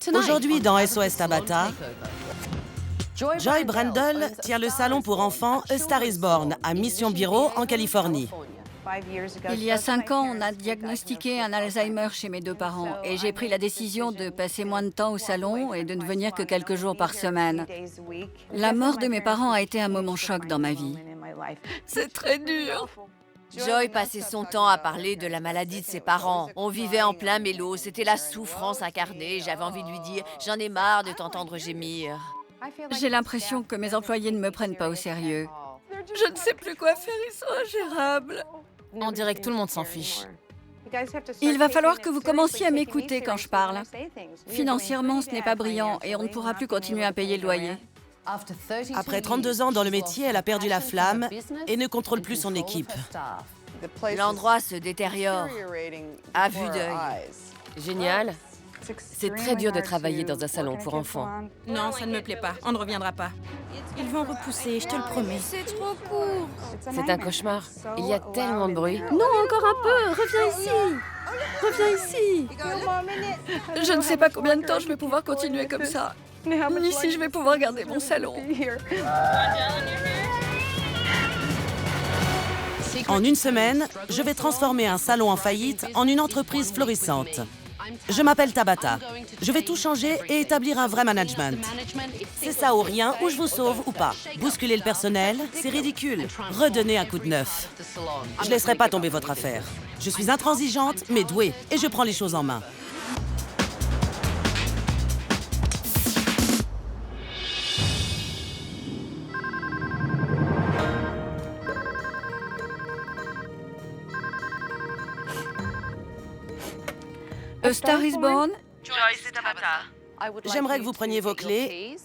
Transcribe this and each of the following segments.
Aujourd'hui, dans SOS Tabata, Joy Brendel tient le salon pour enfants A Star is Born à Mission Bureau, en Californie. Il y a 5 ans, on a diagnostiqué un Alzheimer chez mes 2 parents et j'ai pris la décision de passer moins de temps au salon et de ne venir que quelques jours par semaine. La mort de mes parents a été un moment choc dans ma vie. C'est très dur. Joy passait son temps à parler de la maladie de ses parents. On vivait en plein mélo, c'était la souffrance incarnée. J'avais envie de lui dire « J'en ai marre de t'entendre gémir ». J'ai l'impression que mes employés ne me prennent pas au sérieux. Je ne sais plus quoi faire, ils sont ingérables. On dirait que tout le monde s'en fiche. Il va falloir que vous commenciez à m'écouter quand je parle. Financièrement, ce n'est pas brillant et on ne pourra plus continuer à payer le loyer. Après 32 ans dans le métier, elle a perdu la flamme et ne contrôle plus son équipe. L'endroit se détériore à vue d'œil. Génial. C'est très dur de travailler dans un salon pour enfants. Non, ça ne me plaît pas. On ne reviendra pas. Ils vont repousser, je te le promets. C'est trop court. C'est un cauchemar. Il y a tellement de bruit. Non, encore un peu. Reviens ici. Reviens ici. Je ne sais pas combien de temps je vais pouvoir continuer comme ça. Ni si je vais pouvoir garder mon salon. En une semaine, je vais transformer un salon en faillite en une entreprise florissante. Je m'appelle Tabata. Je vais tout changer et établir un vrai management. C'est ça ou rien, ou je vous sauve ou pas. Bousculer le personnel, c'est ridicule. Redonnez un coup de neuf. Je laisserai pas tomber votre affaire. Je suis intransigeante, mais douée, et je prends les choses en main. A Star is Born. Joy, c'est Tabata. J'aimerais que vous preniez vos clés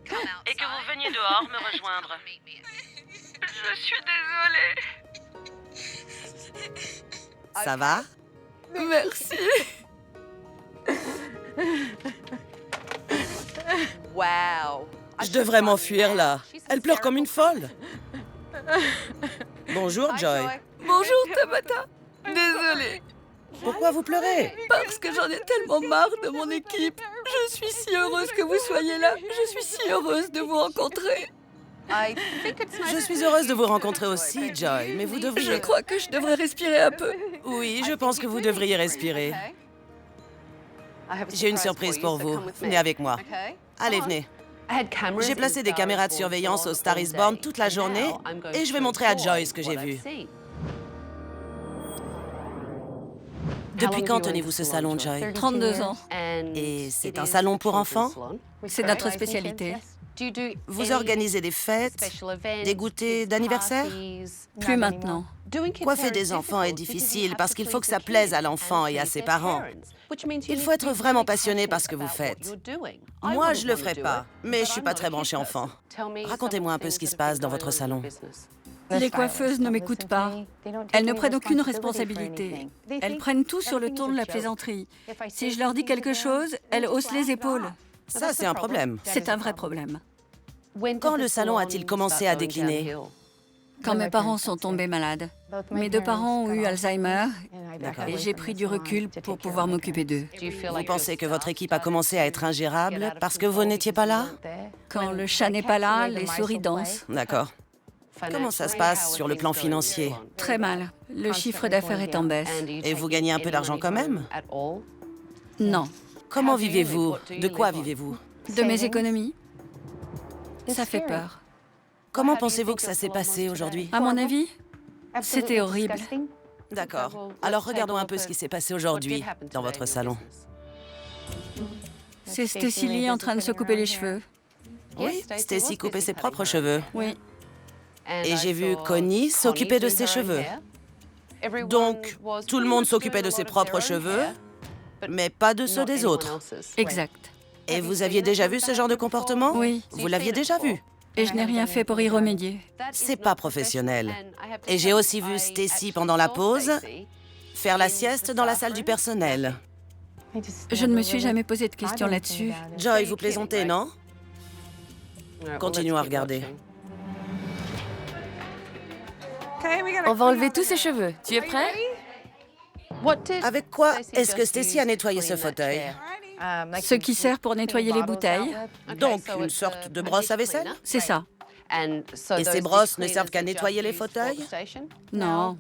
et que vous veniez dehors me rejoindre. Je suis désolée. Ça va? Merci. Je devrais m'enfuir là. Elle pleure comme une folle. Bonjour, Joy. Bonjour, Tabata. Désolée. Pourquoi vous pleurez? Parce que j'en ai tellement marre de mon équipe. Je suis si heureuse que vous soyez là. Je suis si heureuse de vous rencontrer. Je suis heureuse de vous rencontrer aussi, Joy, mais vous devriez... Je crois que je devrais respirer un peu. Oui, je pense que vous devriez respirer. J'ai une surprise pour vous. Venez avec moi. Allez, venez. J'ai placé des caméras de surveillance au Star is Born toute la journée et je vais montrer à Joy ce que j'ai vu. Depuis quand tenez-vous ce salon, Joy? 32 ans. Et c'est un salon pour enfants? C'est notre spécialité. Vous organisez des fêtes, des goûters d'anniversaire? Plus maintenant. Coiffer des enfants est difficile parce qu'il faut que ça plaise à l'enfant et à ses parents. Il faut être vraiment passionné par ce que vous faites. Moi, je le ferai pas, mais je suis pas très branchée enfant. Racontez-moi un peu ce qui se passe dans votre salon. Les coiffeuses ne m'écoutent pas. Elles ne prennent aucune responsabilité. Elles prennent tout sur le ton de la plaisanterie. Si je leur dis quelque chose, elles haussent les épaules. Ça, c'est un problème. C'est un vrai problème. Quand le salon a-t-il commencé à décliner? Quand mes parents sont tombés malades. Mes 2 parents ont eu Alzheimer et j'ai pris du recul pour pouvoir m'occuper d'eux. Vous pensez que votre équipe a commencé à être ingérable parce que vous n'étiez pas là? Quand le chat n'est pas là, les souris dansent. D'accord. Comment ça se passe sur le plan financier? Très mal. Le chiffre d'affaires est en baisse. Et vous gagnez un peu d'argent quand même? Non. Comment vivez-vous? De quoi vivez-vous? De mes économies. Ça fait peur. Comment pensez-vous que ça s'est passé aujourd'hui? À mon avis, c'était horrible. D'accord. Alors regardons un peu ce qui s'est passé aujourd'hui dans votre salon. C'est Stacy en train de se couper les cheveux. Oui, Stacy coupait ses propres cheveux. Oui. Et j'ai vu Connie s'occuper de ses cheveux. Donc, tout le monde s'occupait de ses propres cheveux, mais pas de ceux des autres. Exact. Et vous aviez déjà vu ce genre de comportement? Oui. Vous l'aviez déjà vu? Et je n'ai rien fait pour y remédier. C'est pas professionnel. Et j'ai aussi vu Stacy pendant la pause faire la sieste dans la salle du personnel. Je ne me suis jamais posé de questions là-dessus. Joy, vous plaisantez, non? Continuons à regarder. On va enlever tous ses cheveux. Tu es prêt? Avec quoi est-ce que Stacy a nettoyé ce fauteuil? Ce qui sert pour nettoyer les bouteilles. Donc, une sorte de brosse à vaisselle? C'est ça. Et ces brosses ne servent qu'à nettoyer les fauteuils? Non.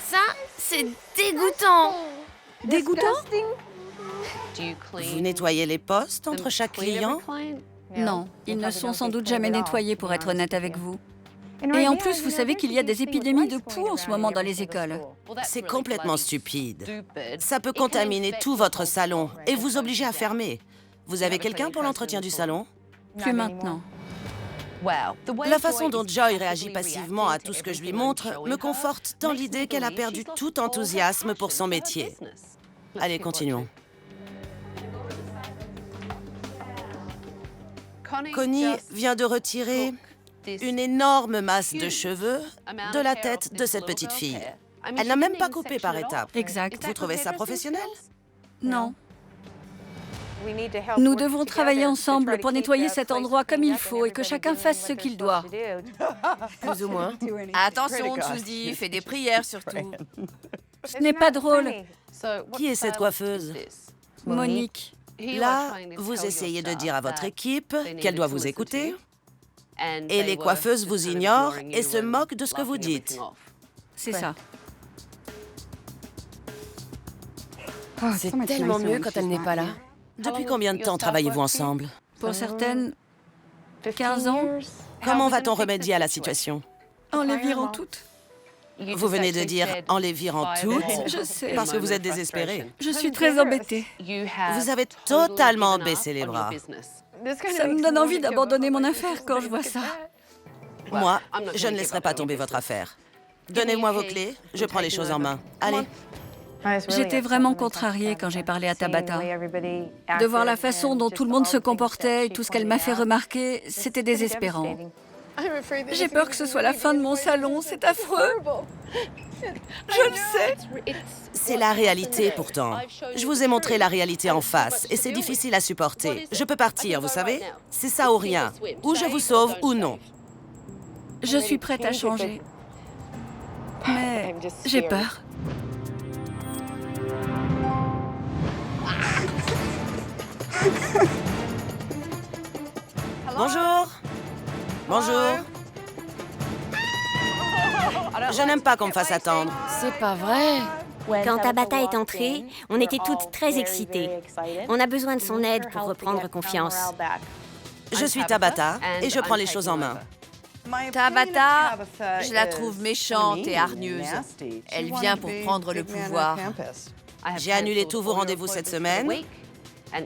Ça, c'est dégoûtant. Dégoûtant? Vous nettoyez les postes entre chaque client? Non. Ils ne sont sans doute jamais nettoyés, pour être honnête avec vous. Et en plus, vous savez qu'il y a des épidémies de poux en ce moment dans les écoles. C'est complètement stupide. Ça peut contaminer tout votre salon et vous obliger à fermer. Vous avez quelqu'un pour l'entretien du salon? Plus maintenant. La façon dont Joy réagit passivement à tout ce que je lui montre me conforte dans l'idée qu'elle a perdu tout enthousiasme pour son métier. Allez, continuons. Connie vient de retirer une énorme masse de cheveux de la tête de cette petite fille. Elle n'a même pas coupé par étapes. Exact. Vous trouvez ça professionnel? Non. Nous devons travailler ensemble pour nettoyer cet endroit comme il faut et que chacun fasse ce qu'il doit. Plus ou moins. Attention, Suzy, fais des prières surtout. Ce n'est pas drôle. Qui est cette coiffeuse? Monique. Là, vous essayez de dire à votre équipe qu'elle doit vous écouter, et les coiffeuses vous ignorent et se moquent de ce que vous dites. C'est ça. C'est tellement mieux quand elle n'est pas là. Depuis combien de temps travaillez-vous ensemble? Pour certaines, 15 ans, Comment va-t-on remédier à la situation? en les virant toutes. Vous venez de dire en les virant toutes Je sais. parce que vous êtes désespéré. Je suis très embêtée. Vous avez totalement baissé les bras. Ça me donne envie d'abandonner mon affaire quand je vois ça. Moi, je ne laisserai pas tomber votre affaire. Donnez-moi vos clés, je prends les choses en main. Allez. J'étais vraiment contrariée quand j'ai parlé à Tabata. De voir la façon dont tout le monde se comportait et tout ce qu'elle m'a fait remarquer, c'était désespérant. J'ai peur que ce soit la fin de mon salon, c'est affreux. Je le sais. C'est la réalité pourtant. Je vous ai montré la réalité en face et c'est difficile à supporter. Je peux partir, vous savez? C'est ça ou rien. Ou je vous sauve ou non. Je suis prête à changer. Mais j'ai peur. Bonjour. Bonjour. Je n'aime pas qu'on me fasse attendre. C'est pas vrai. Quand Tabata est entrée, on était toutes très excitées. On a besoin de son aide pour reprendre confiance. Je suis Tabata et je prends les choses en main. Tabata, je la trouve méchante et hargneuse. Elle vient pour prendre le pouvoir. J'ai annulé tous vos rendez-vous cette semaine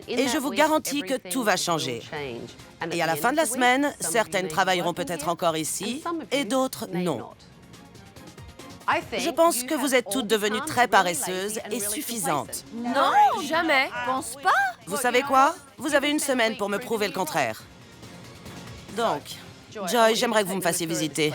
et je vous garantis que tout va changer. Et à la fin de la semaine, certaines travailleront peut-être encore ici et d'autres non. Je pense que vous êtes toutes devenues très paresseuses et suffisantes. Non, jamais. Pense pas. Vous savez quoi? Vous avez une semaine pour me prouver le contraire. Donc, Joy, j'aimerais que vous me fassiez visiter.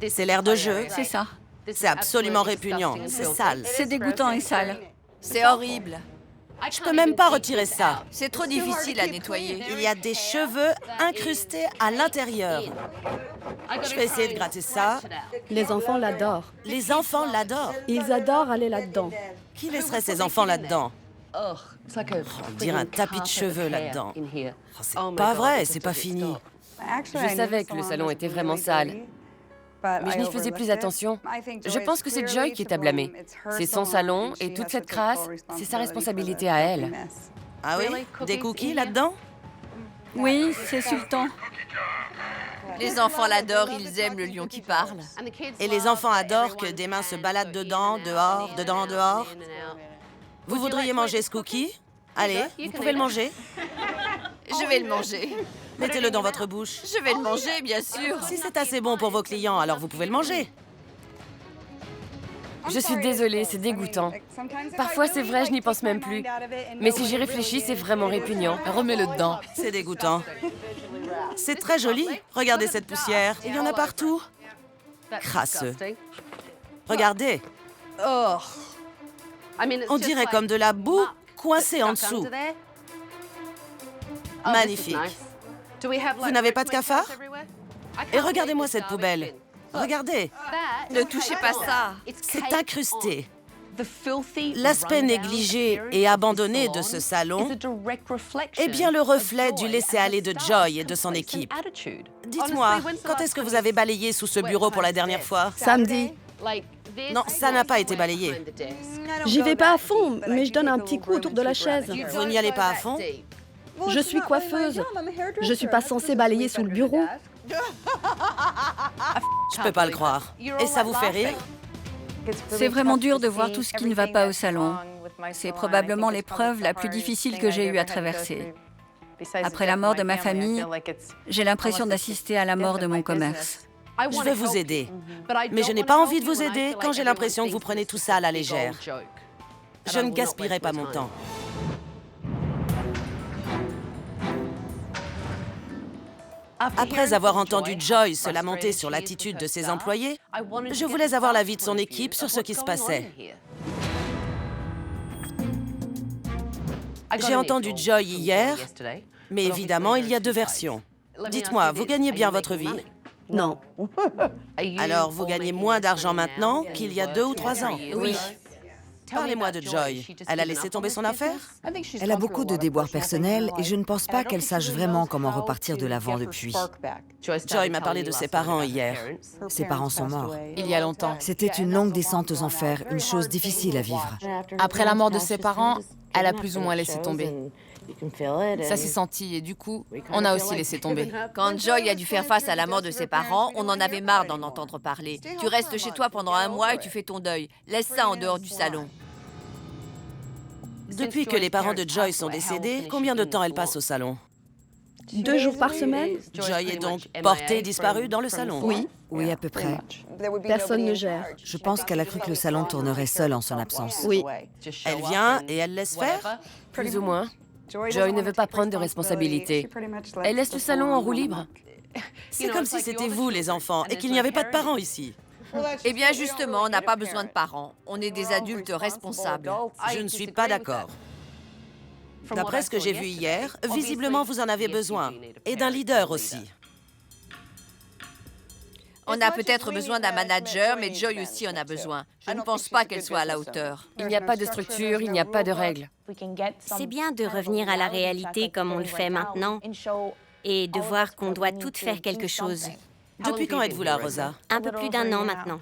C'est l'air de jeu. C'est ça. C'est absolument répugnant. C'est sale. C'est dégoûtant et sale. C'est horrible. Je peux même pas retirer ça. C'est trop difficile à nettoyer. Il y a des cheveux incrustés à l'intérieur. Je vais essayer de gratter ça. Les enfants l'adorent. Les enfants l'adorent. Ils adorent aller là-dedans. Qui laisserait ses enfants là-dedans? On dirait un tapis de cheveux là-dedans. Oh, c'est pas vrai, c'est pas fini. Je savais que le salon était vraiment sale. Mais je n'y faisais plus attention. Je pense que c'est Joy qui est à blâmer. C'est son salon et toute cette crasse, c'est sa responsabilité à elle. Ah oui? Des cookies là-dedans? Oui, c'est sultan. Les enfants l'adorent, ils aiment le lion qui parle. Et les enfants adorent que des mains se baladent dedans, dehors, dedans, dehors. Vous voudriez manger ce cookie? Allez, vous pouvez le manger. Je vais le manger. Mettez-le dans votre bouche. Je vais le manger, bien sûr. Si c'est assez bon pour vos clients, alors vous pouvez le manger. Je suis désolée, c'est dégoûtant. Parfois, c'est vrai, je n'y pense même plus. Mais si j'y réfléchis, c'est vraiment répugnant. Remets-le dedans. C'est dégoûtant. C'est très joli. Regardez cette poussière. Il y en a partout. Crasseux. Regardez. On dirait comme de la boue coincée en dessous. Magnifique. Vous n'avez pas de cafard? Et regardez-moi cette poubelle. Regardez. Ne touchez pas ça. C'est incrusté. L'aspect négligé et abandonné de ce salon est bien le reflet du laisser-aller de Joy et de son équipe. Dites-moi, quand est-ce que vous avez balayé sous ce bureau pour la dernière fois? Samedi. Non, ça n'a pas été balayé. J'y vais pas à fond, mais je donne un petit coup autour de la chaise. Vous n'y allez pas à fond? Je suis coiffeuse. Je suis pas censée balayer sous le bureau. Je peux pas le croire. Et ça vous fait rire? C'est vraiment dur de voir tout ce qui ne va pas au salon. C'est probablement l'épreuve la plus difficile que j'ai eue à traverser. Après la mort de ma famille, j'ai l'impression d'assister à la mort de mon commerce. Je vais vous aider. Mais je n'ai pas envie de vous aider quand j'ai l'impression que vous prenez tout ça à la légère. Je ne gaspillerai pas mon temps. Après avoir entendu Joy se lamenter sur l'attitude de ses employés, je voulais avoir l'avis de son équipe sur ce qui se passait. J'ai entendu Joy hier, mais évidemment, il y a deux versions. Dites-moi, vous gagnez bien votre vie? Non. Alors, vous gagnez moins d'argent maintenant qu'il y a 2 ou 3 ans? Oui. Parlez-moi de Joy. Elle a laissé tomber son affaire? Elle a beaucoup de déboires personnels et je ne pense pas qu'elle sache vraiment comment repartir de l'avant depuis. Joy m'a parlé de ses parents hier. Ses parents sont morts. Il y a longtemps. C'était une longue descente aux enfers, une chose difficile à vivre. Après la mort de ses parents, elle a plus ou moins laissé tomber. Ça s'est senti et du coup, on a aussi laissé tomber. Quand Joy a dû faire face à la mort de ses parents, on en avait marre d'en entendre parler. Tu restes chez toi pendant 1 mois et tu fais ton deuil. Laisse ça en dehors du salon. Depuis que les parents de Joy sont décédés, combien de temps elle passe au salon? 2 jours par semaine? Joy est donc portée disparue dans le salon? Oui. Oui, à peu près. Personne ne gère. Je pense qu'elle a cru que le salon tournerait seul en son absence. Oui. Elle vient et elle laisse faire? Plus ou moins. Joy ne veut pas prendre de responsabilité. Elle laisse le salon en roue libre. C'est comme si c'était vous, les enfants, et qu'il n'y avait pas de parents ici. Eh bien, justement, on n'a pas besoin de parents. On est des adultes responsables. Je ne suis pas d'accord. D'après ce que j'ai vu hier, visiblement, vous en avez besoin. Et d'un leader aussi. On a peut-être besoin d'un manager, mais Joy aussi en a besoin. Je ne pense pas qu'elle soit à la hauteur. Il n'y a pas de structure, il n'y a pas de règles. C'est bien de revenir à la réalité comme on le fait maintenant et de voir qu'on doit toutes faire quelque chose. Depuis quand êtes-vous là, Rosa? Un peu plus d'1 an maintenant.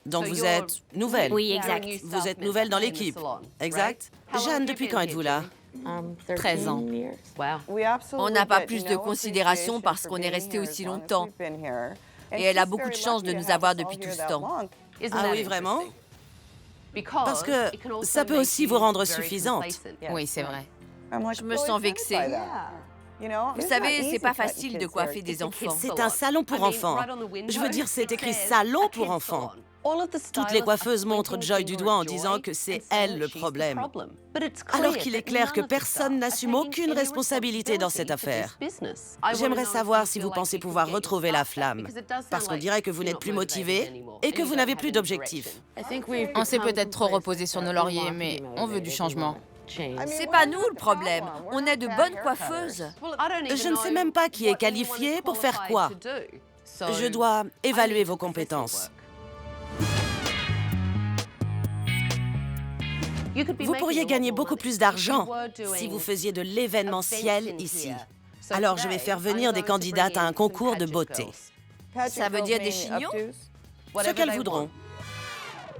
Donc vous êtes nouvelle? Oui, exact. Vous êtes nouvelle dans l'équipe, exact? Jeanne, depuis quand êtes-vous là? 13 ans. On n'a pas plus de considération parce qu'on est resté aussi longtemps. Et elle a beaucoup de chance de nous avoir depuis tout ce temps. Ah oui, vraiment? Parce que ça peut aussi vous rendre suffisante. Oui, c'est vrai. Je me sens vexée. Vous savez, c'est pas facile de coiffer des enfants. C'est un salon pour enfants. Je veux dire, c'est écrit salon pour enfants. Toutes les coiffeuses montrent Joy du doigt en disant que c'est elle le problème. Alors qu'il est clair que personne n'assume aucune responsabilité dans cette affaire. J'aimerais savoir si vous pensez pouvoir retrouver la flamme. Parce qu'on dirait que vous n'êtes plus motivé et que vous n'avez plus d'objectif. On s'est peut-être trop reposé sur nos lauriers, mais on veut du changement. C'est pas nous le problème. On est de bonnes coiffeuses. Je ne sais même pas qui est qualifié pour faire quoi. Je dois évaluer vos compétences. Vous pourriez gagner beaucoup plus d'argent si vous faisiez de l'événementiel ici. Alors, je vais faire venir des candidates à un concours de beauté. Ça veut dire des chignons? Ce qu'elles voudront.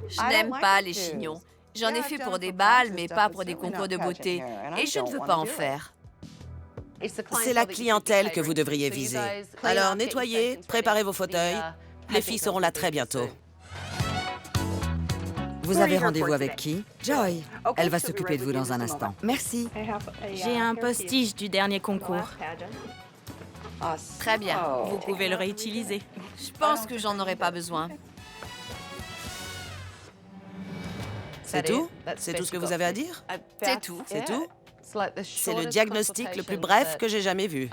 Je n'aime pas les chignons. J'en ai fait pour des bals, mais pas pour des concours de beauté. Et je ne veux pas en faire. C'est la clientèle que vous devriez viser. Alors, nettoyez, préparez vos fauteuils. Les filles seront là très bientôt. Vous avez rendez-vous avec qui? Joy. Elle va s'occuper de vous dans un instant. Merci. J'ai un postiche du dernier concours. Très bien. Vous pouvez le réutiliser. Je pense que j'en aurai pas besoin. C'est tout? C'est tout ce que vous avez à dire? C'est tout. C'est tout? C'est le diagnostic le plus bref que j'ai jamais vu.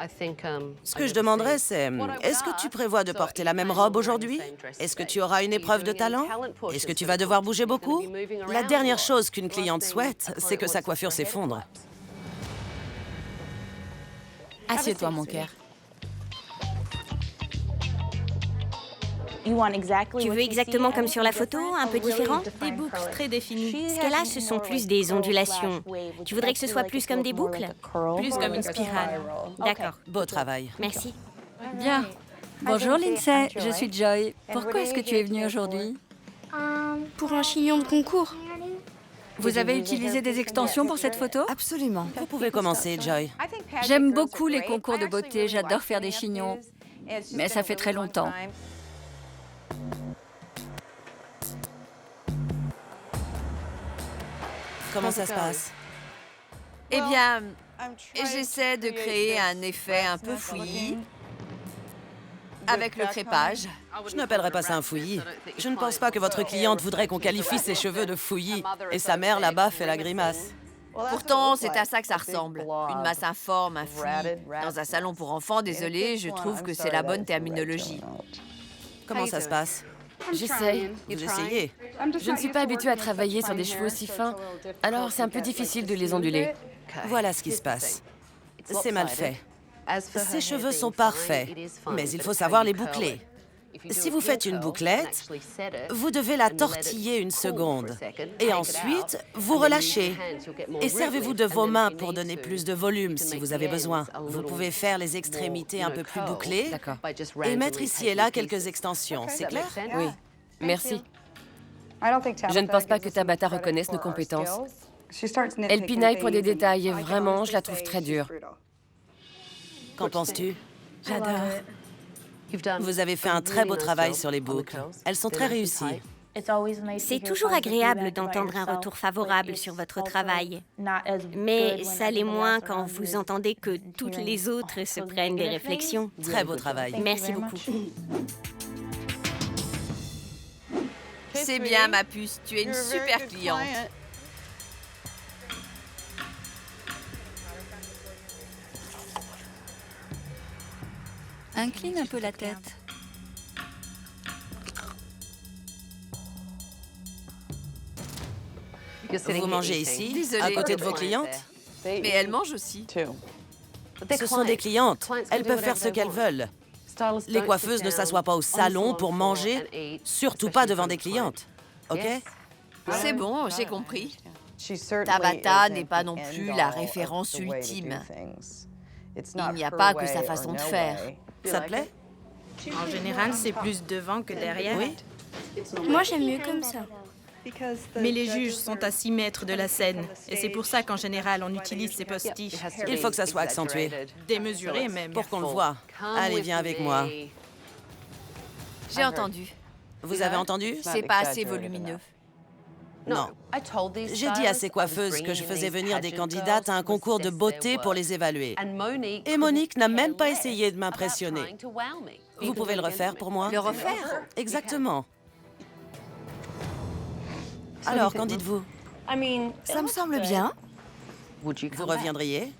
Ce que je demanderais, c'est, est-ce que tu prévois de porter la même robe aujourd'hui? Est-ce que tu auras une épreuve de talent? Est-ce que tu vas devoir bouger beaucoup? La dernière chose qu'une cliente souhaite, c'est que sa coiffure s'effondre. Assieds-toi, mon cœur. Tu veux exactement comme sur la photo, un peu différent? Des boucles très définies. Ce qu'elle a, ce sont plus des ondulations. Tu voudrais que ce soit plus comme des boucles? Plus comme une spirale. D'accord. Beau travail. Merci. Bien. Bonjour Lindsay, je suis Joy. Pourquoi est-ce que tu es venue aujourd'hui? Pour un chignon de concours. Vous avez utilisé des extensions pour cette photo? Absolument. Vous pouvez commencer, Joy. J'aime beaucoup les concours de beauté, j'adore faire des chignons. Mais ça fait très longtemps. Comment ça se passe? Eh bien, j'essaie de créer un effet un peu fouillis avec le crépage. Je n'appellerais pas ça un fouillis. Je ne pense pas que votre cliente voudrait qu'on qualifie ses cheveux de fouillis. Et sa mère, là-bas, fait la grimace. Pourtant, c'est à ça que ça ressemble. Une masse informe, un fouillis. Dans un salon pour enfants, désolé, je trouve que c'est la bonne terminologie. Comment ça se passe? J'essaye. Vous essayez? Je ne suis pas habituée à travailler sur des cheveux aussi fins, alors c'est un peu difficile de les onduler. Voilà ce qui se passe. C'est mal fait. Ses cheveux sont parfaits, mais il faut savoir les boucler. Si vous faites une bouclette, vous devez la tortiller une seconde. Et ensuite, vous relâchez. Et servez-vous de vos mains pour donner plus de volume si vous avez besoin. Vous pouvez faire les extrémités un peu plus bouclées D'accord. et mettre ici et là quelques extensions. C'est clair? Oui, merci. Je ne pense pas que Tabata reconnaisse nos compétences. Elle pinaille pour des détails et vraiment, je la trouve très dure. Qu'en penses-tu? J'adore. Vous avez fait un très beau travail sur les boucles. Elles sont très réussies. C'est toujours agréable d'entendre un retour favorable sur votre travail. Mais ça l'est moins quand vous entendez que toutes les autres se prennent des réflexions. Très beau travail. Merci beaucoup. C'est bien, ma puce, tu es une super cliente. Incline un peu la tête. Vous mangez ici, Désolée. à côté de vos clientes? Mais elle mange aussi. Ce sont des clientes. Elles peuvent faire ce qu'elles veulent. Les coiffeuses ne s'assoient pas au salon pour manger, surtout pas devant des clientes. OK? C'est bon, j'ai compris. Tabata n'est pas non plus la référence ultime. Il n'y a pas que sa façon de faire. Ça te plaît? En général, c'est plus devant que derrière. Oui? Moi, j'aime mieux comme ça. Mais les juges sont à 6 mètres de la scène. Et c'est pour ça qu'en général, on utilise ces postiches. Il faut que ça soit accentué. Démesurés même. Pour qu'on le voie. Allez, viens avec moi. J'ai entendu. Vous avez entendu? C'est pas assez volumineux. Non. J'ai dit à ces coiffeuses que je faisais venir des candidates à un concours de beauté pour les évaluer. Et Monique n'a même pas essayé de m'impressionner. Vous pouvez le refaire pour moi? Le refaire? Exactement. Alors, qu'en dites-vous? Ça me semble bien. Vous reviendriez?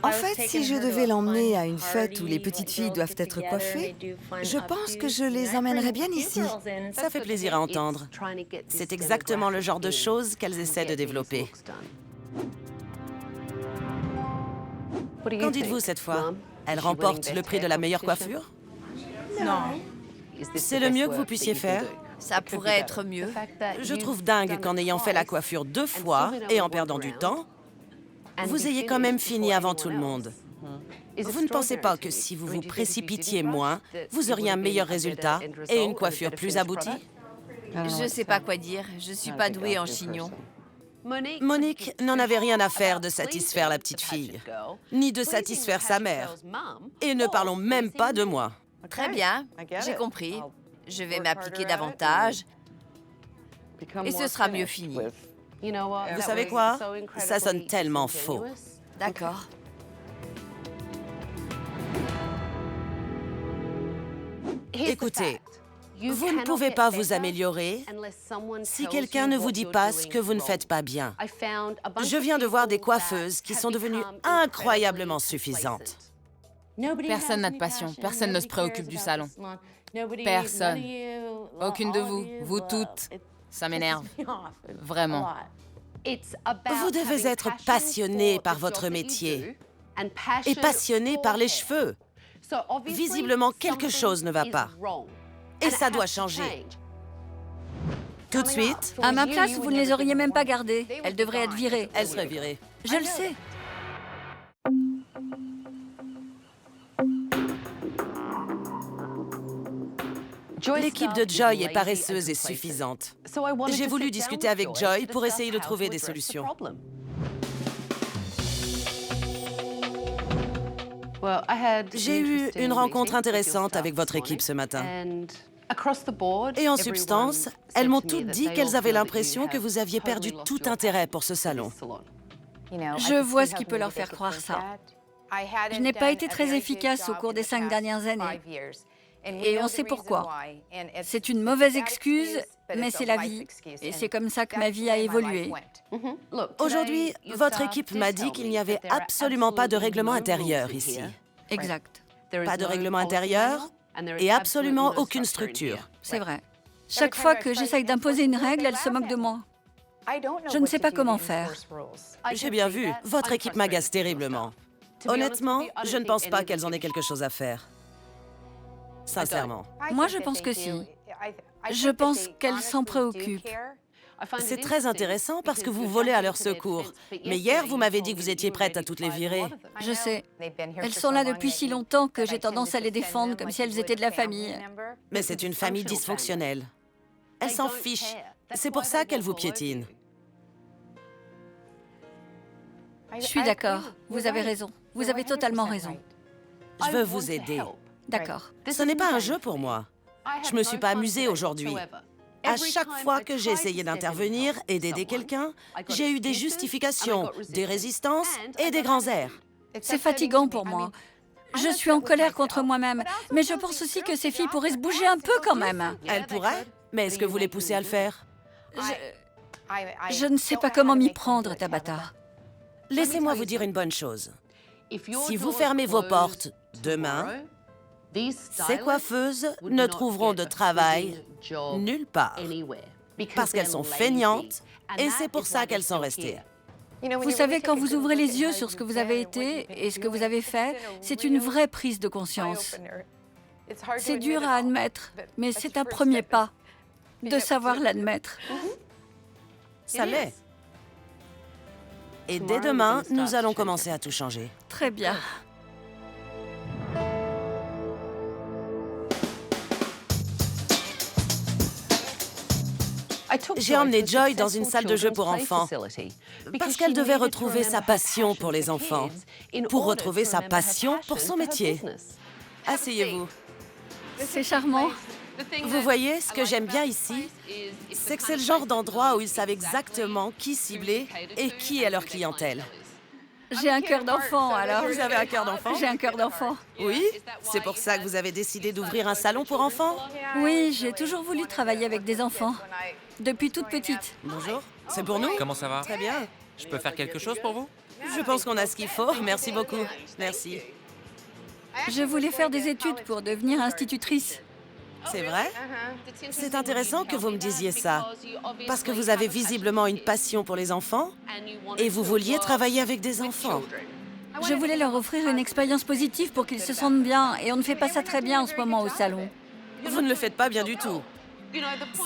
En fait, si je devais l'emmener à une fête où les petites filles doivent être coiffées, je pense que je les emmènerais bien ici. Ça fait plaisir à entendre. C'est exactement le genre de choses qu'elles essaient de développer. Qu'en dites-vous cette fois? Elle remporte le prix de la meilleure coiffure? Non. C'est le mieux que vous puissiez faire? Ça pourrait être mieux. Je trouve dingue qu'en ayant fait la coiffure 2 fois et en perdant du temps, vous ayez quand même fini avant tout le monde. Vous ne pensez pas que si vous vous précipitiez moins, vous auriez un meilleur résultat et une coiffure plus aboutie? Je sais pas quoi dire. Je suis pas douée en chignon. Monique n'en avait rien à faire de satisfaire la petite fille, ni de satisfaire sa mère. Et ne parlons même pas de moi. Très bien, j'ai compris. Je vais m'appliquer davantage et ce sera mieux fini. Vous savez quoi? Ça sonne tellement faux. D'accord. Écoutez, vous ne pouvez pas vous améliorer si quelqu'un ne vous dit pas ce que vous ne faites pas bien. Je viens de voir des coiffeuses qui sont devenues incroyablement suffisantes. Personne n'a de passion, personne ne se préoccupe du salon. Personne. Aucune de vous, vous toutes. Ça m'énerve. Vraiment. Vous devez être passionné par votre métier et passionné par les cheveux. Visiblement, quelque chose ne va pas. Et ça doit changer. Tout de suite, À ma place, vous ne les auriez même pas gardées. Elles devraient être virées. elle serait virée. Je le sais. L'équipe de Joy est paresseuse et suffisante. J'ai voulu discuter avec Joy pour essayer de trouver des solutions. J'ai eu une rencontre intéressante avec votre équipe ce matin. Et en substance, elles m'ont toutes dit qu'elles avaient l'impression que vous aviez perdu tout intérêt pour ce salon. Je vois ce qui peut leur faire croire ça. Je n'ai pas été très efficace au cours des 5 dernières années. Et on sait pourquoi. C'est une mauvaise excuse, mais c'est la vie. Et c'est comme ça que ma vie a évolué. Aujourd'hui, votre équipe m'a dit qu'il n'y avait absolument pas de règlement intérieur ici. Exact. Pas de règlement intérieur et absolument aucune structure. C'est vrai. Chaque fois que j'essaye d'imposer une règle, elle se moque de moi. Je ne sais pas comment faire. J'ai bien vu, votre équipe m'agace terriblement. Honnêtement, je ne pense pas qu'elles en aient quelque chose à faire. Sincèrement. Moi, je pense que si. Je pense qu'elles s'en préoccupent. C'est très intéressant parce que vous volez à leur secours. Mais hier, vous m'avez dit que vous étiez prête à toutes les virer. Je sais. Elles sont là depuis si longtemps que j'ai tendance à les défendre comme si elles étaient de la famille. Mais c'est une famille dysfonctionnelle. Elles s'en fichent. C'est pour ça qu'elles vous piétinent. Je suis d'accord. Vous avez raison. Vous avez totalement raison. Je veux vous aider. D'accord. Ce n'est pas un jeu pour moi. Je me suis pas amusée aujourd'hui. À chaque fois que j'ai essayé d'intervenir et d'aider quelqu'un, j'ai eu des justifications, des résistances et des grands airs. C'est fatigant pour moi. Je suis en colère contre moi-même, mais je pense aussi que ces filles pourraient se bouger un peu quand même. Elles pourraient, mais est-ce que vous les poussez à le faire? Je ne sais pas comment m'y prendre, Tabata. Laissez-moi vous dire une bonne chose. Si vous fermez vos portes demain, ces coiffeuses ne trouveront de travail nulle part. Parce qu'elles sont feignantes et c'est pour ça qu'elles sont restées. Vous savez, quand vous ouvrez les yeux sur ce que vous avez été et ce que vous avez fait, c'est une vraie prise de conscience. C'est dur à admettre, mais c'est un premier pas de savoir l'admettre. Ça l'est. Et dès demain, nous allons commencer à tout changer. Très bien. J'ai emmené Joy dans une salle de jeu pour enfants parce qu'elle devait retrouver sa passion pour les enfants, pour retrouver sa passion pour son métier. Asseyez-vous. C'est charmant. Vous voyez, ce que j'aime bien ici, c'est que c'est le genre d'endroit où ils savent exactement qui cibler et qui est leur clientèle. J'ai un cœur d'enfant, alors. Vous avez un cœur d'enfant? J'ai un cœur d'enfant. Oui? C'est pour ça que vous avez décidé d'ouvrir un salon pour enfants? Oui, j'ai toujours voulu travailler avec des enfants. Depuis toute petite. Bonjour, c'est pour nous? Comment ça va? Très bien. Je peux faire quelque chose pour vous? Je pense qu'on a ce qu'il faut. Merci beaucoup. Merci. Je voulais faire des études pour devenir institutrice. C'est vrai? C'est intéressant que vous me disiez ça, parce que vous avez visiblement une passion pour les enfants et vous vouliez travailler avec des enfants. Je voulais leur offrir une expérience positive pour qu'ils se sentent bien, et on ne fait pas ça très bien en ce moment au salon. Vous ne le faites pas bien du tout.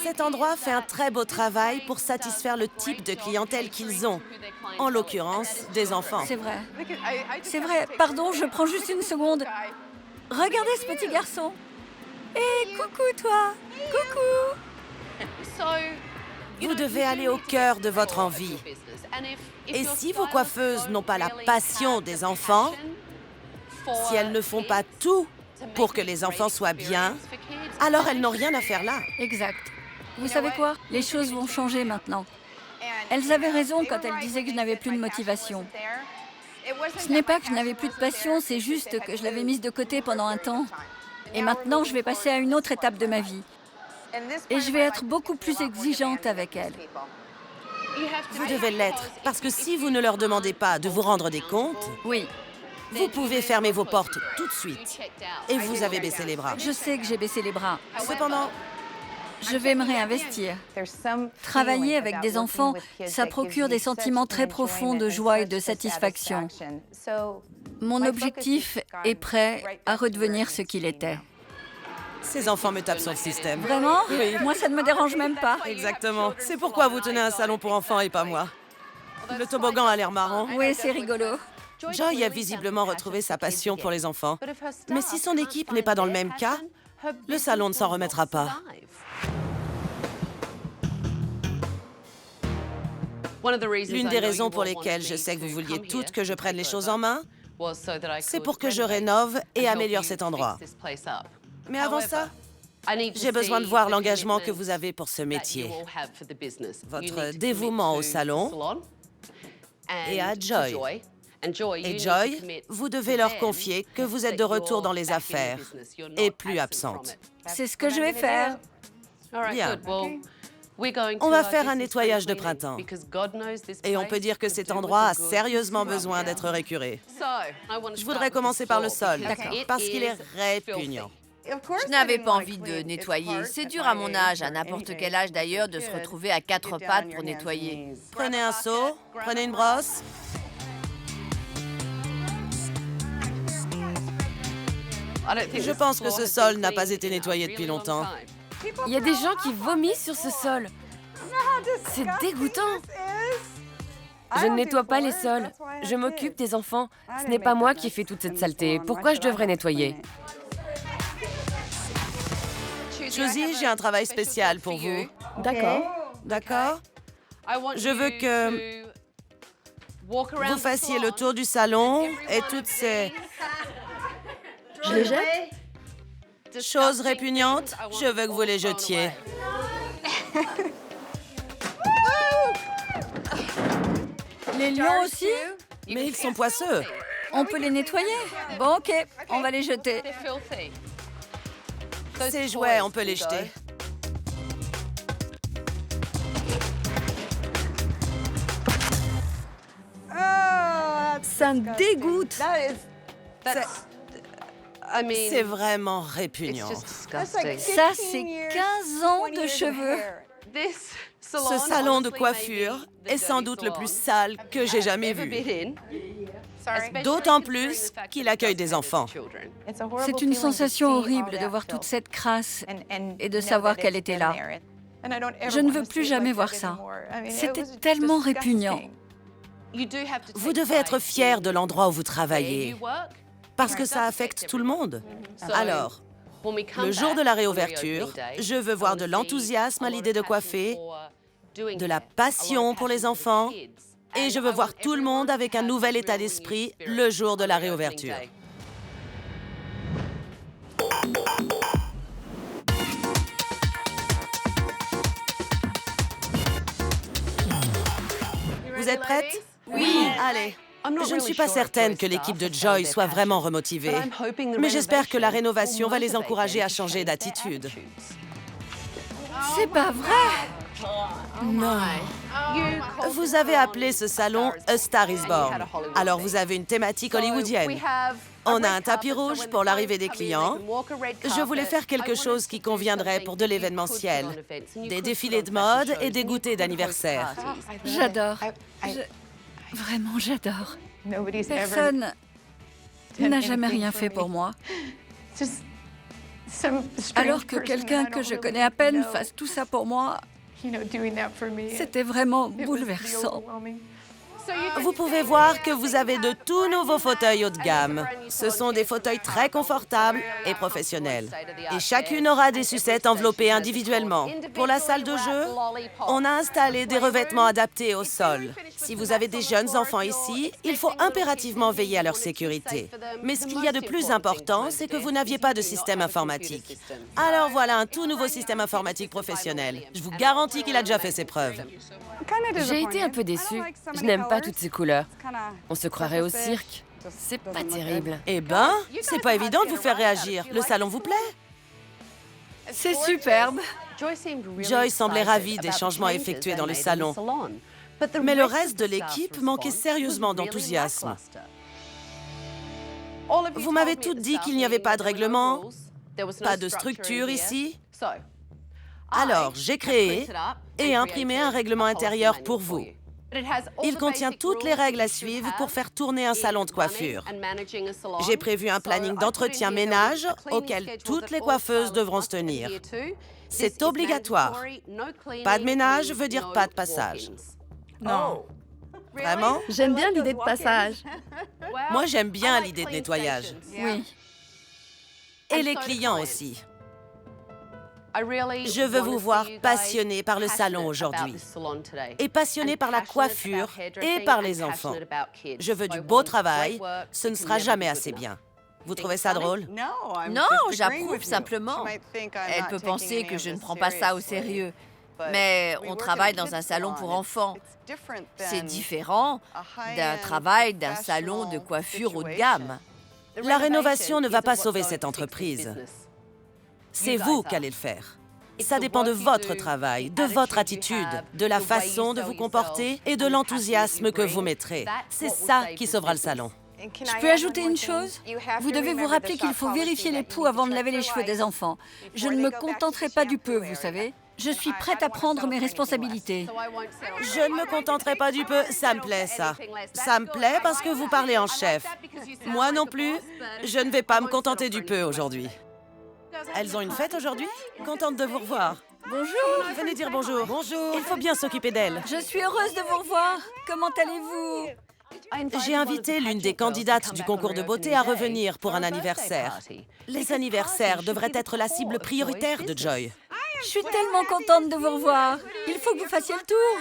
Cet endroit fait un très beau travail pour satisfaire le type de clientèle qu'ils ont, en l'occurrence des enfants. C'est vrai. C'est vrai. Pardon, je prends juste une seconde. Regardez ce petit garçon. Hé, coucou toi. Coucou. Vous devez aller au cœur de votre envie. Et si vos coiffeuses n'ont pas la passion des enfants, si elles ne font pas tout pour que les enfants soient bien, alors elles n'ont rien à faire là. Exact. Vous savez quoi? Les choses vont changer maintenant. Elles avaient raison quand elles disaient que je n'avais plus de motivation. Ce n'est pas que je n'avais plus de passion, c'est juste que je l'avais mise de côté pendant un temps. Et maintenant, je vais passer à une autre étape de ma vie. Et je vais être beaucoup plus exigeante avec elles. Vous devez l'être, parce que si vous ne leur demandez pas de vous rendre des comptes, oui, vous pouvez fermer vos portes tout de suite. Et vous avez baissé les bras. Je sais que j'ai baissé les bras. Cependant, Je vais me réinvestir. Travailler avec des enfants, ça procure des sentiments très profonds de joie et de satisfaction. Mon objectif est prêt à redevenir ce qu'il était. Ces enfants me tapent sur le système. Vraiment? Oui. Moi, ça ne me dérange même pas. Exactement. C'est pourquoi vous tenez un salon pour enfants et pas moi. Le toboggan a l'air marrant. Oui, c'est rigolo. Joy a visiblement retrouvé sa passion pour les enfants. Mais si son équipe n'est pas dans le même cas, le salon ne s'en remettra pas. L'une des raisons pour lesquelles je sais que vous vouliez toutes que je prenne les choses en main, c'est pour que je rénove et améliore cet endroit. Mais avant ça, j'ai besoin de voir l'engagement que vous avez pour ce métier, votre dévouement au salon et à Joy. Et Joy, vous devez leur confier que vous êtes de retour dans les affaires et plus absente. C'est ce que je vais faire. Bien. On va faire un nettoyage de printemps. Et on peut dire que cet endroit a sérieusement besoin d'être récuré. Je voudrais commencer par le sol, parce qu'il est répugnant. Je n'avais pas envie de nettoyer. C'est dur à mon âge, à n'importe quel âge d'ailleurs, de se retrouver à quatre pattes pour nettoyer. Prenez un seau, prenez une brosse. Je pense que ce sol n'a pas été nettoyé depuis longtemps. Il y a des gens qui vomissent sur ce sol. C'est dégoûtant. Je ne nettoie pas les sols. Je m'occupe des enfants. Ce n'est pas moi qui ai fait toute cette saleté. Pourquoi je devrais nettoyer? Josie, j'ai un travail spécial pour vous. D'accord. D'accord? Je veux que vous fassiez le tour du salon et toutes ces Je les jette? choses répugnantes, je veux que vous les jetiez. Les lions aussi? Mais ils sont poisseux. On peut les nettoyer? Bon, ok, on va les jeter. Ces jouets, on peut les jeter. Ça me dégoûte. C'est vraiment répugnant. Ça, c'est 15 ans de cheveux. Ce salon de coiffure est sans doute le plus sale que j'ai jamais vu. D'autant plus qu'il accueille des enfants. C'est une sensation horrible de voir toute cette crasse et de savoir qu'elle était là. Je ne veux plus jamais voir ça. C'était tellement répugnant. Vous devez être fier de l'endroit où vous travaillez, parce que ça affecte tout le monde. Alors, le jour de la réouverture, je veux voir de l'enthousiasme à l'idée de coiffer, de la passion pour les enfants, et je veux voir tout le monde avec un nouvel état d'esprit le jour de la réouverture. Vous êtes prêtes? Oui. Allez. Je ne suis pas certaine que l'équipe de Joy soit vraiment remotivée, mais j'espère que la rénovation va les encourager à changer d'attitude. C'est pas vrai! Non. Vous avez appelé ce salon A Star is Born. Alors vous avez une thématique hollywoodienne. On a un tapis rouge pour l'arrivée des clients. Je voulais faire quelque chose qui conviendrait pour de l'événementiel. Des défilés de mode et des goûters d'anniversaire. J'adore. Vraiment, j'adore. Personne n'a jamais rien fait pour moi. Alors que quelqu'un que je connais à peine fasse tout ça pour moi, c'était vraiment bouleversant. Vous pouvez voir que vous avez de tout nouveaux fauteuils haut de gamme. Ce sont des fauteuils très confortables et professionnels. Et chacune aura des sucettes enveloppées individuellement. Pour la salle de jeu, on a installé des revêtements adaptés au sol. Si vous avez des jeunes enfants ici, il faut impérativement veiller à leur sécurité. Mais ce qu'il y a de plus important, c'est que vous n'aviez pas de système informatique. Alors voilà un tout nouveau système informatique professionnel. Je vous garantis qu'il a déjà fait ses preuves. J'ai été un peu déçue. Je n'aime pas toutes ces couleurs. On se croirait au cirque. C'est pas terrible. Eh ben, c'est pas évident de vous faire réagir. Le salon vous plaît? C'est superbe. Joy semblait ravie des changements effectués dans le salon. Mais le reste de l'équipe manquait sérieusement d'enthousiasme. Vous m'avez toutes dit qu'il n'y avait pas de règlement, pas de structure ici. Alors, j'ai créé et imprimé un règlement intérieur pour vous. Il contient toutes les règles à suivre pour faire tourner un salon de coiffure. J'ai prévu un planning d'entretien ménage auquel toutes les coiffeuses devront se tenir. C'est obligatoire. Pas de ménage veut dire pas de passage. Non. Vraiment? J'aime bien l'idée de passage. Moi, j'aime bien l'idée de nettoyage. Oui. Et les clients aussi. Je veux vous voir passionnés par le salon aujourd'hui et passionnés par la coiffure et par les enfants. Je veux du beau travail, ce ne sera jamais assez bien. Vous trouvez ça drôle? Non, j'approuve simplement. Elle peut penser que je ne prends pas ça au sérieux. Mais on travaille dans un salon pour enfants. C'est différent d'un travail d'un salon de coiffure haut de gamme. La rénovation ne va pas sauver cette entreprise. C'est vous qui allez le faire. Ça dépend de votre travail, de votre attitude, de la façon de vous comporter et de l'enthousiasme que vous mettrez. C'est ça qui sauvera le salon. Je peux ajouter une chose? Vous devez vous rappeler qu'il faut vérifier les poux avant de laver les cheveux des enfants. Je ne me contenterai pas du peu, vous savez. Je suis prête à prendre mes responsabilités. Je ne me contenterai pas du peu, ça me plaît ça. Ça me plaît parce que vous parlez en chef. Moi non plus, je ne vais pas me contenter du peu aujourd'hui. Elles ont une fête aujourd'hui? Contente de vous revoir. Bonjour. Venez dire bonjour. Bonjour. Il faut bien s'occuper d'elle. Je suis heureuse de vous revoir. Comment allez-vous? J'ai invité l'une des candidates du concours de beauté à revenir pour un anniversaire. Les anniversaires devraient être la cible prioritaire de Joy. Je suis tellement contente de vous revoir. Il faut que vous fassiez le tour.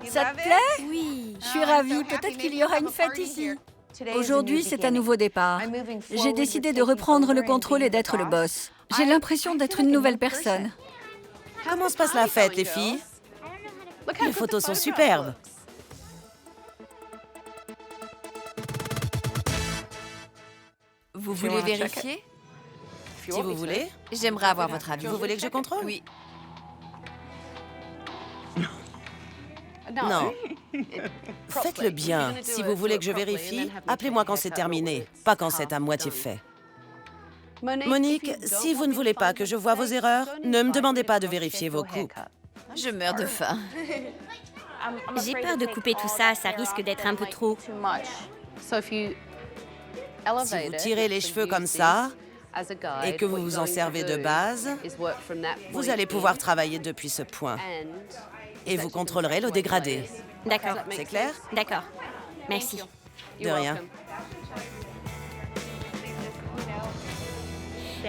Ça te plaît? Oui. Je suis ravie. Peut-être qu'il y aura une fête ici. Aujourd'hui, c'est un nouveau départ. J'ai décidé de reprendre le contrôle et d'être le boss. J'ai l'impression d'être une nouvelle personne. Comment se passe la fête, les filles? Les photos sont superbes. Vous voulez vérifier? Si vous voulez. J'aimerais avoir votre avis. Vous voulez que je contrôle? Oui. Non. Faites-le bien. Si vous voulez que je vérifie, appelez-moi quand c'est terminé, pas quand c'est à moitié fait. Monique, si vous ne voulez pas que je voie vos erreurs, ne me demandez pas de vérifier vos coupes. Je meurs de faim. J'ai peur de couper tout ça, ça risque d'être un peu trop. Si vous tirez les cheveux comme ça et que vous vous en servez de base, vous allez pouvoir travailler depuis ce point. Et vous contrôlerez le dégradé. D'accord. C'est clair? D'accord. Merci. De rien.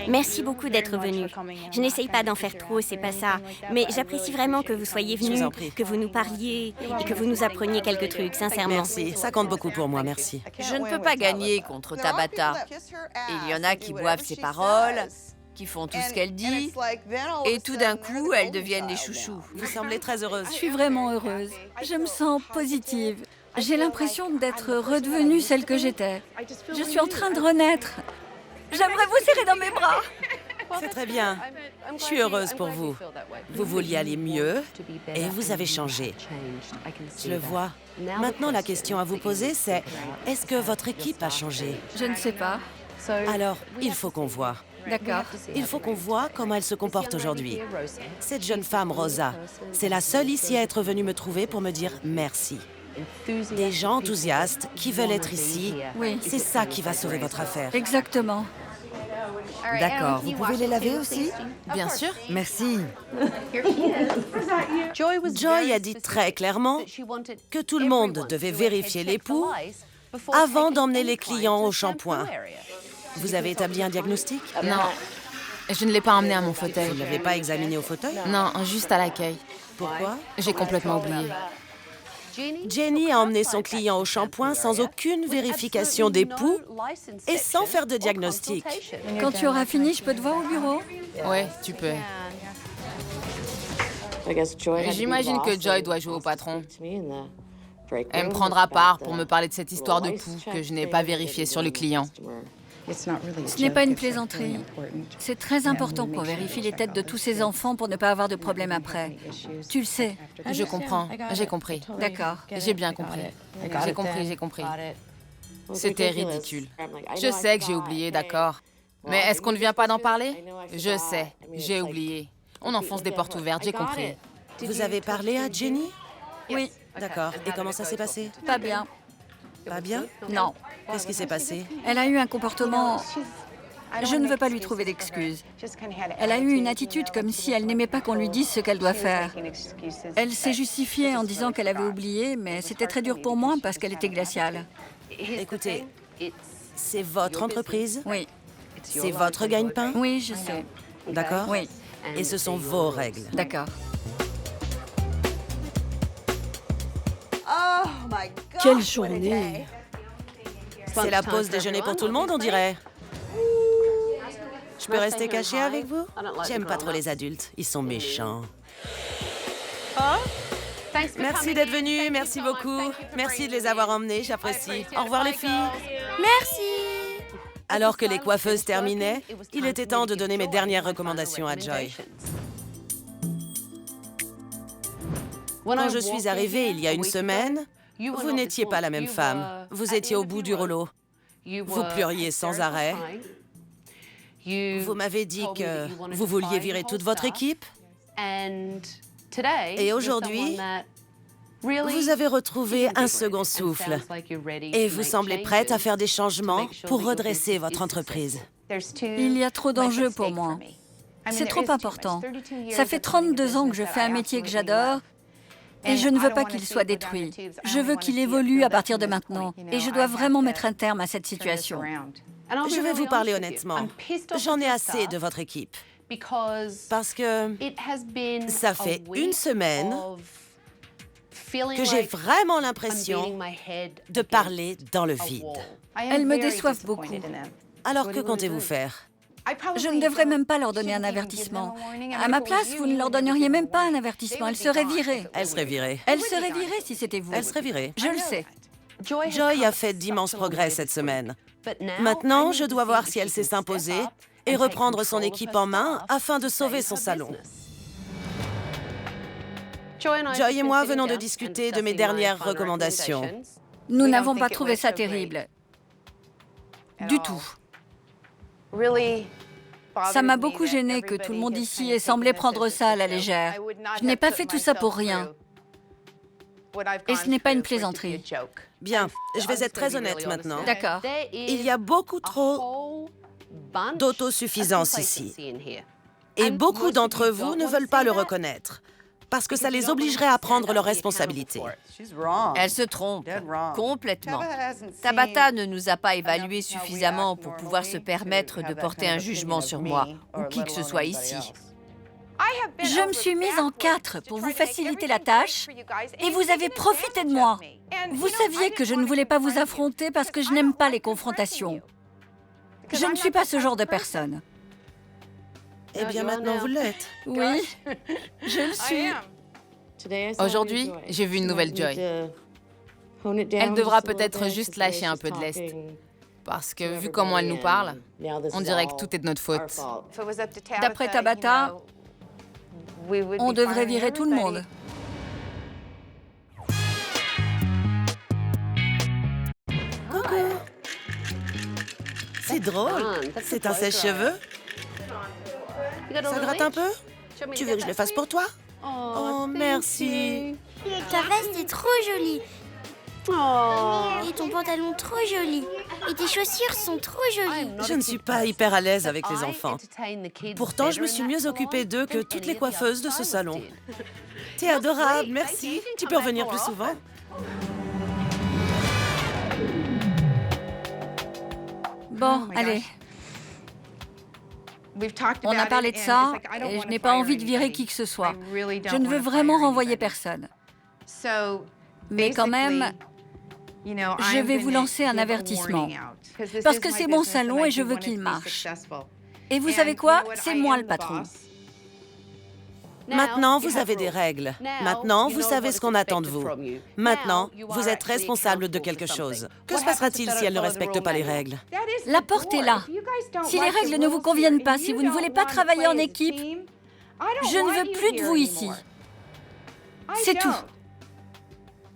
Merci beaucoup d'être venu. Je n'essaye pas d'en faire trop, c'est pas ça. Mais j'apprécie vraiment que vous soyez Je vous venus, en prie. que vous nous parliez et que vous nous appreniez quelques trucs, sincèrement. Merci, ça compte beaucoup pour moi, merci. Je ne peux pas gagner contre Tabata. Il y en a qui boivent ses paroles, qui font tout ce qu'elle dit, et tout d'un coup, elles deviennent des chouchous. Vous semblez très heureuse. Je suis vraiment heureuse. Je me sens positive. J'ai l'impression d'être redevenue celle que j'étais. Je suis en train de renaître. J'aimerais vous serrer dans mes bras. C'est très bien. Je suis heureuse pour vous. Vous vouliez aller mieux et vous avez changé. Je le vois. Maintenant, la question à vous poser, c'est est-ce que votre équipe a changé? Je ne sais pas. Alors, il faut qu'on voie. D'accord. Il faut qu'on voie comment elle se comporte aujourd'hui. Cette jeune femme, Rosa, c'est la seule ici à être venue me trouver pour me dire merci. Des gens enthousiastes qui veulent être ici, Oui. c'est ça qui va sauver votre affaire. Exactement. D'accord, vous pouvez les laver aussi? Bien sûr. Merci. Joy a dit très clairement que tout le monde devait vérifier les poux avant d'emmener les clients au shampoing. Vous avez établi un diagnostic? Non, je ne l'ai pas emmené à mon fauteuil. Vous ne l'avez pas examiné au fauteuil? Non, juste à l'accueil. Pourquoi? J'ai complètement oublié. Jenny a emmené son client au shampoing sans aucune vérification des poux et sans faire de diagnostic. Quand tu auras fini, je peux te voir au bureau? Ouais, tu peux. J'imagine que Joy doit jouer au patron. Elle me prendra part pour me parler de cette histoire de poux que je n'ai pas vérifiée sur le client. Ce n'est pas une plaisanterie. C'est très important qu'on vérifie les têtes de tous ces enfants pour ne pas avoir de problème après. Tu le sais. Je comprends, j'ai compris. D'accord. J'ai bien compris. J'ai compris. C'était ridicule. Je sais que j'ai oublié, d'accord. Mais est-ce qu'on ne vient pas d'en parler? Je sais, j'ai oublié. On enfonce des portes ouvertes, j'ai compris. Vous avez parlé à Jenny? Oui, D'accord. Et comment ça s'est passé? pas bien. Pas bien? Non. Qu'est-ce qui s'est passé? Elle a eu un comportement... Je ne veux pas lui trouver d'excuses. Elle a eu une attitude comme si elle n'aimait pas qu'on lui dise ce qu'elle doit faire. Elle s'est justifiée en disant qu'elle avait oublié, mais c'était très dur pour moi parce qu'elle était glaciale. Écoutez, c'est votre entreprise? Oui. C'est votre gagne-pain? Oui, je sais. D'accord? Oui. Et ce sont vos règles. D'accord. Quelle journée! C'est la pause déjeuner pour tout le monde, on dirait. Je peux rester cachée avec vous? J'aime pas trop les adultes, ils sont méchants. Merci d'être venus, merci beaucoup. Merci de les avoir emmenés, j'apprécie. Au revoir les filles. Merci. Alors que les coiffeuses terminaient, il était temps de donner mes dernières recommandations à Joy. Quand je suis arrivée il y a une semaine, vous n'étiez pas la même femme. Vous étiez au bout du rouleau. Vous pleuriez sans arrêt. Vous m'avez dit que vous vouliez virer toute votre équipe. Et aujourd'hui, vous avez retrouvé un second souffle. Et vous semblez prête à faire des changements pour redresser votre entreprise. Il y a trop d'enjeux pour moi. C'est trop important. Ça fait 32 ans que je fais un métier que j'adore et je ne veux pas qu'il soit détruit. Je veux qu'il évolue à partir de maintenant. Et je dois vraiment mettre un terme à cette situation. Je vais vous parler honnêtement. J'en ai assez de votre équipe. Parce que ça fait une semaine que j'ai vraiment l'impression de parler dans le vide. Elles me déçoivent beaucoup. Alors que comptez-vous faire? Je ne devrais même pas leur donner un avertissement. À ma place, vous ne leur donneriez même pas un avertissement. Elles seraient virées. Elles seraient virées. Elles seraient virées si c'était vous. Elles seraient virées. Je le sais. Joy a fait d'immenses progrès cette semaine. Maintenant, je dois voir si elle sait s'imposer et reprendre son équipe en main afin de sauver son salon. Joy et moi venons de discuter de mes dernières recommandations. Nous n'avons pas trouvé ça terrible. Du tout. Ça m'a beaucoup gêné que tout le monde ici ait semblé prendre ça à la légère. Je n'ai pas fait tout ça pour rien. Et ce n'est pas une plaisanterie. Bien, je vais être très honnête maintenant. D'accord. Il y a beaucoup trop d'autosuffisance ici. Et beaucoup d'entre vous ne veulent pas le reconnaître, parce que ça les obligerait à prendre leurs responsabilités. Elle se trompe complètement. Tabata ne nous a pas évalués suffisamment pour pouvoir se permettre de porter un jugement sur moi ou qui que ce soit ici. Je me suis mise en 4 pour vous faciliter la tâche et vous avez profité de moi. Vous saviez que je ne voulais pas vous affronter parce que je n'aime pas les confrontations. Je ne suis pas ce genre de personne. Eh bien, maintenant, vous l'êtes. Oui, je le suis. Aujourd'hui, j'ai vu une nouvelle Joy. Elle devra peut-être juste lâcher un peu de lest. Parce que vu comment elle nous parle, on dirait que tout est de notre faute. D'après Tabata, on devrait virer tout le monde. Coucou. C'est drôle. C'est un sèche-cheveux. Ça gratte un peu? Tu veux que je le fasse pour toi? Oh, merci. Ta veste est trop jolie. Et ton pantalon trop joli. Et tes chaussures sont trop jolies. Je ne suis pas hyper à l'aise avec les enfants. Pourtant, je me suis mieux occupée d'eux que toutes les coiffeuses de ce salon. T'es adorable, merci. Tu peux revenir plus souvent. Bon, allez. On a parlé de ça et je n'ai pas envie de virer qui que ce soit. Je ne veux vraiment renvoyer personne. Mais quand même, je vais vous lancer un avertissement. Parce que c'est mon salon et je veux qu'il marche. Et vous savez quoi? C'est moi le patron. Maintenant, vous avez des règles. Maintenant, vous savez ce qu'on attend de vous. Maintenant, vous êtes responsable de quelque chose. Que se passera-t-il si elle ne respecte pas les règles? La porte est là. Si les règles ne vous conviennent pas, si vous ne voulez pas travailler en équipe, je ne veux plus de vous ici. C'est tout.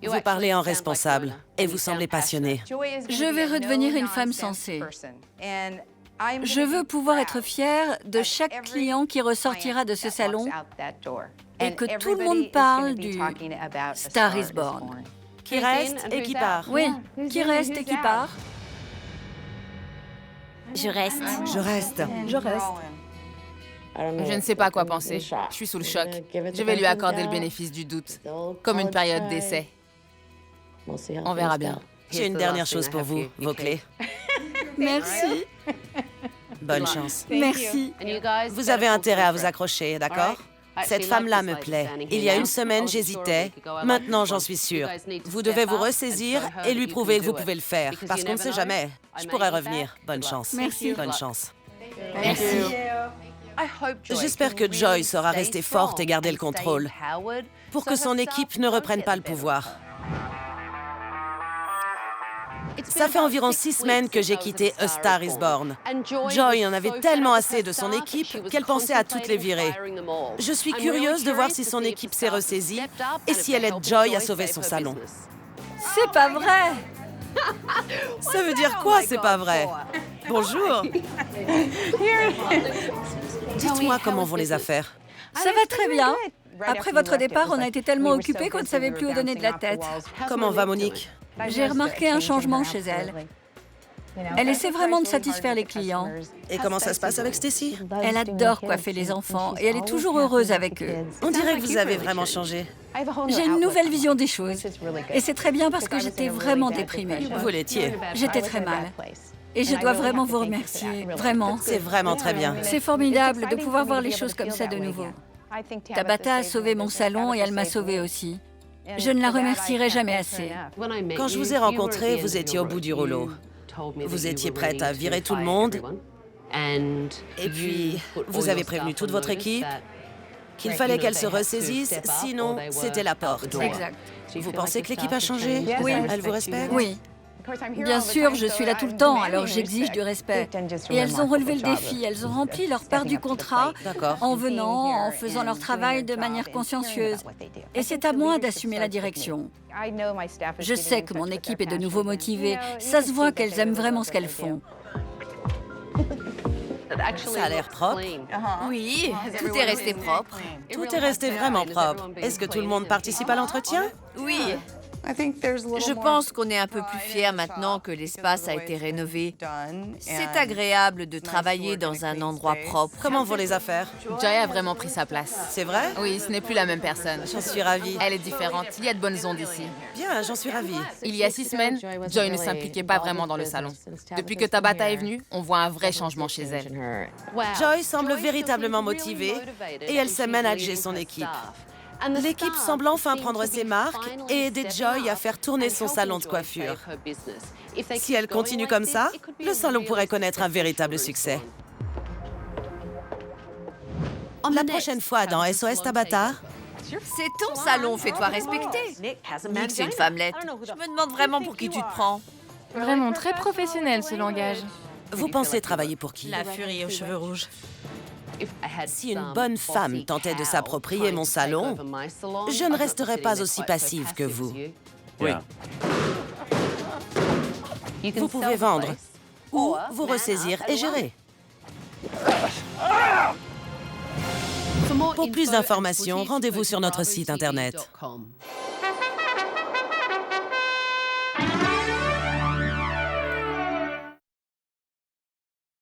Vous parlez en responsable et vous semblez passionné. Je vais redevenir une femme sensée. Je veux pouvoir être fière de chaque client qui ressortira de ce salon et que tout le monde parle du Star is Born. Qui reste et qui part. Oui, qui reste et qui part. Je reste. Je reste. Je reste. Je ne sais pas quoi penser. Je suis sous le choc. Je vais lui accorder le bénéfice du doute, comme une période d'essai. On verra bien. J'ai une dernière chose pour vous, vos clés. Merci. Bonne chance. Merci. Vous avez intérêt à vous accrocher, d'accord? Cette femme-là me plaît. Il y a une semaine, j'hésitais. Maintenant, j'en suis sûre. Vous devez vous ressaisir et lui prouver que vous pouvez le faire. Parce qu'on ne sait jamais. Je pourrais revenir. Bonne chance. Merci. Bonne chance. Merci. J'espère que Joy saura rester forte et garder le contrôle pour que son équipe ne reprenne pas le pouvoir. Ça fait environ 6 semaines que j'ai quitté A Star is Born. Joy en avait tellement assez de son équipe qu'elle pensait à toutes les virer. Je suis curieuse de voir si son équipe s'est ressaisie et si elle aide Joy à sauver son salon. C'est pas vrai! Ça veut dire quoi, c'est pas vrai? Bonjour! Dites-moi comment vont les affaires. Ça va très bien. Après votre départ, on a été tellement occupés qu'on ne savait plus où donner de la tête. Comment va Monique? J'ai remarqué un changement chez elle. Elle essaie vraiment de satisfaire les clients. Et comment ça se passe avec Stacy? Elle adore coiffer les enfants et elle est toujours heureuse avec eux. On dirait que vous avez vraiment changé. J'ai une nouvelle vision des choses. Et c'est très bien parce que j'étais vraiment déprimée. Vous l'étiez. J'étais très mal. Et je dois vraiment vous remercier. Vraiment. C'est vraiment très bien. C'est formidable de pouvoir voir les choses comme ça de nouveau. Tabata a sauvé mon salon et elle m'a sauvée aussi. Je ne la remercierai jamais assez. Quand je vous ai rencontré, vous étiez au bout du rouleau. Vous étiez prête à virer tout le monde. Et puis, vous avez prévenu toute votre équipe qu'il fallait qu'elle se ressaisisse, sinon c'était la porte. Exact. Vous pensez que l'équipe a changé? Oui. Elle vous respecte? Oui. Bien sûr, je suis là tout le temps, alors j'exige du respect. Et elles ont relevé le défi, elles ont rempli leur part du contrat en venant, en faisant leur travail de manière consciencieuse. Et c'est à moi d'assumer la direction. Je sais que mon équipe est de nouveau motivée. Ça se voit qu'elles aiment vraiment ce qu'elles font. Ça a l'air propre. Oui, tout est resté propre. Tout est resté vraiment propre. Est-ce que tout le monde participe à l'entretien? Oui. Je pense qu'on est un peu plus fiers maintenant que l'espace a été rénové. C'est agréable de travailler dans un endroit propre. Comment vont les affaires? Joy a vraiment pris sa place. C'est vrai? Oui, ce n'est plus la même personne. J'en suis ravie. Elle est différente. Il y a de bonnes ondes ici. Bien, j'en suis ravie. Il y a 6 semaines, Joy ne s'impliquait pas vraiment dans le salon. Depuis que Tabata est venue, on voit un vrai changement chez elle. Joy semble véritablement motivée et elle sait manager son équipe. L'équipe semble enfin prendre ses marques et aider Joy à faire tourner son salon de coiffure. Si elle continue comme ça, le salon pourrait connaître un véritable succès. La prochaine fois dans SOS Tabata, c'est ton salon, fais-toi respecter. Nick, c'est une femmelette. Je me demande vraiment pour qui tu te prends. Vraiment très professionnel ce langage. vous pensez travailler pour qui? La furie aux cheveux rouges. Si une bonne femme tentait de s'approprier mon salon, je ne resterais pas aussi passive que vous. Oui. Vous pouvez vendre ou vous ressaisir et gérer. Pour plus d'informations, rendez-vous sur notre site Internet.